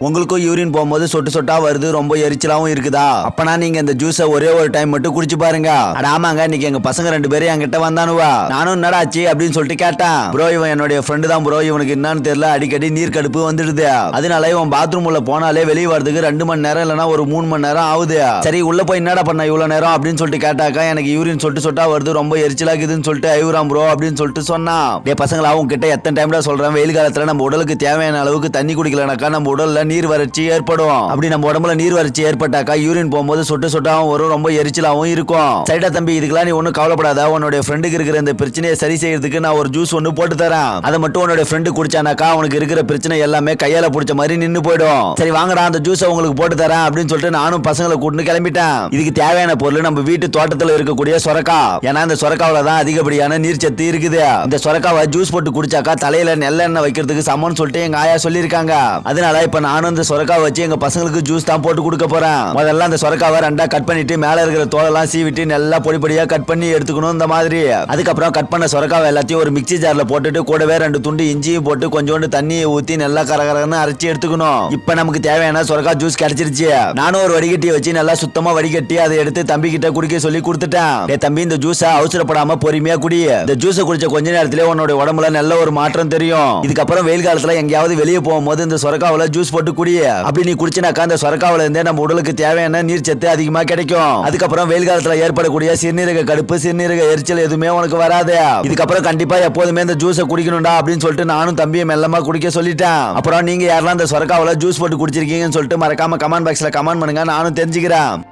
உங்களுக்கும் யூரின் போகும்போது சொட்டு சொட்டா வருது, ரொம்ப எரிச்சலாவும் இருக்குதா? அப்பனா நீங்க இந்த ஜூஸை ஒரே ஒரு டைம் மட்டும் குடிச்சு பாருங்க. அட ஆமாங்க, இன்னைக்கு எங்க பசங்க 2 பேரும் என்கிட்ட வந்தானுவா. நானும் என்னடாச்சு அப்படின்னு சொல்லிட்டு கேட்டேன். ப்ரோ, இவன் என்னுடைய ஃப்ரெண்டு தான் ப்ரோ, இவனுக்கு என்னன்னு தெரியல, அடிக்கடி நீர் கடுப்பு வந்துடுது. அதனால இவன் பாத்ரூம் உள்ள போனாலே வெளியே வரதுக்கு 2 மணி நேரம் இல்லைன்னா ஒரு 3 மணி நேரம் ஆகுது. சரி, உள்ள போய் என்னடா பண்ண இவ்வளவு நேரம் அப்படின்னு சொல்லிட்டு கேட்டாக்கா, எனக்கு யூரின் சொட்டு சொட்டா வருது, ரொம்ப எரிச்சலாக்குதுன்னு சொல்லிட்டு ஐவராம் ப்ரோ அப்படின்னு சொல்லிட்டு சொன்னான். டே பசங்களா, அவங்க கிட்ட எத்தனை டைம்ல சொல்றேன், வெயில் காலத்துல நம்ம உடலுக்கு தேவையான அளவுக்கு தண்ணி குடிக்கலனாக்கா நம்ம உடல்ல நீர் வறட்சி ஏற்படும். அப்படி நம்ம உடம்புல நீர் வறட்சி ஏற்பட்டாக்கா யூரின் போகும்போது சொட்டு சொட்டாவும் வரும், ரொம்ப எரிச்சலாவும் இருக்கும். சரிடா தம்பி, இதுக்கெல்லாம் நீ ஒன்னும் கவலைப்படாத. உன்னுடைய ஃப்ரெண்டுக்கு இருக்கிற இந்த பிரச்சனையை சரி செய்யறதுக்கு நான் ஒரு ஜூஸ் ஒன்னு போட்டு தரேன். அதை மட்டும் உன்னுடைய ஃப்ரெண்டு குடிச்சானாக்கா அவனுக்கு இருக்கிற பிரச்சனை எல்லாமே கையால பிடிச்ச மாதிரி நின்னு போயிடும். சரி வாங்கடா, அந்த ஜூஸை உங்களுக்கு போட்டு தரேன் அப்படின்னு சொல்லிட்டு நானும் பசங்களை கூட்டு கிளம்பிட்டேன். இதுக்கு தேவையான பொருள் நம்ம வீட்டு தோட்டத்தில் இருக்கக்கூடிய சொரக்கா. ஏன்னா இந்த சொரக்காவில தான் அதிகப்படியான நீர் சத்து இருக்குது. இந்த சொரக்காவை ஜூஸ் போட்டு குடிச்சாக்கா தலையில நெல்லெண்ணெய் வைக்கிறதுக்கு சமம்னு சொல்லிட்டு எங்க ஆயா சொல்லியிருக்காங்க. அதனால இப்ப நானும் இந்த சொரக்காவை வச்சு எங்க பசங்களுக்கு ஜூஸ் தான் போட்டு கொடுக்க போறேன். முதல்ல அந்த சொரக்காவை 2 கட் பண்ணிட்டு மேல இருக்கிற தோலெல்லாம் சீவிட்டு நல்லா பொடி பொடியா கட் பண்ணி எடுத்துக்கணும் இந்த மாதிரி. அதுக்கப்புறம் கட் பண்ண சொரக்காவை எல்லாத்தையும் ஒரு மிக்ஸி ஜார்ல போட்டுட்டு கூடவே 2 துண்டு இஞ்சியும் போட்டு கொஞ்சோண்டு தண்ணியை ஊத்தி நல்லா கரகரன்னு அரைச்சி எடுத்துக்கணும். இப்ப நமக்கு தேவையான சொரக்கா ஜூஸ் கிடைச்சிருச்சு. நானும் ஒரு வடிகட்டியை வச்சு நல்லா சுத்தமா வடிகட்டி அதை எடுத்து தம்பி கிட்ட குடிக்க சொல்லி கொடுத்துட்டேன். தம்பி, இந்த ஜூஸை அவசரப்படாம பொறுமையா குடி. இந்த ஜூஸை குடிச்ச கொஞ்ச நேரத்திலே உன்னோட உடம்புல நல்ல ஒரு மாற்றம் தெரியும். இதுக்கப்புறம் வெயில் காலத்துல எங்கேயாவது வெளியே போகும்போது இந்த சொரக்காவில ஜூஸ் போட்டு குடி. அப்படி நீ குடிச்சினாக்கா அந்த சொரக்காவில இருந்தே நம்ம உடலுக்கு தேவையான நீர் சத்து அதிகமா கிடைக்கும். அதுக்கப்புறம் வெயில் காலத்துல ஏற்படக்கூடிய சிறுநீரக கடுப்பு, சிறுநீரக எரிச்சல் எதுவுமே உனக்கு வராது. இதுக்கப்புறம் கண்டிப்பா எப்போதுமே இந்த ஜூஸை குடிக்கணும்டா அப்படின்னு சொல்லிட்டு நானும் தம்பியை மெல்லமா குடிக்க சொல்லிட்டேன். அப்புறம் நீங்க யாரெல்லாம் இந்த சொரக்காவில ஜூஸ் போட்டு குடிச்சிருக்கீங்கன்னு சொல்லிட்டு மறக்காம கமெண்ட் பாக்ஸ்ல கமெண்ட் பண்ணுங்க, நானும் தெரிஞ்சுக்கிறேன்.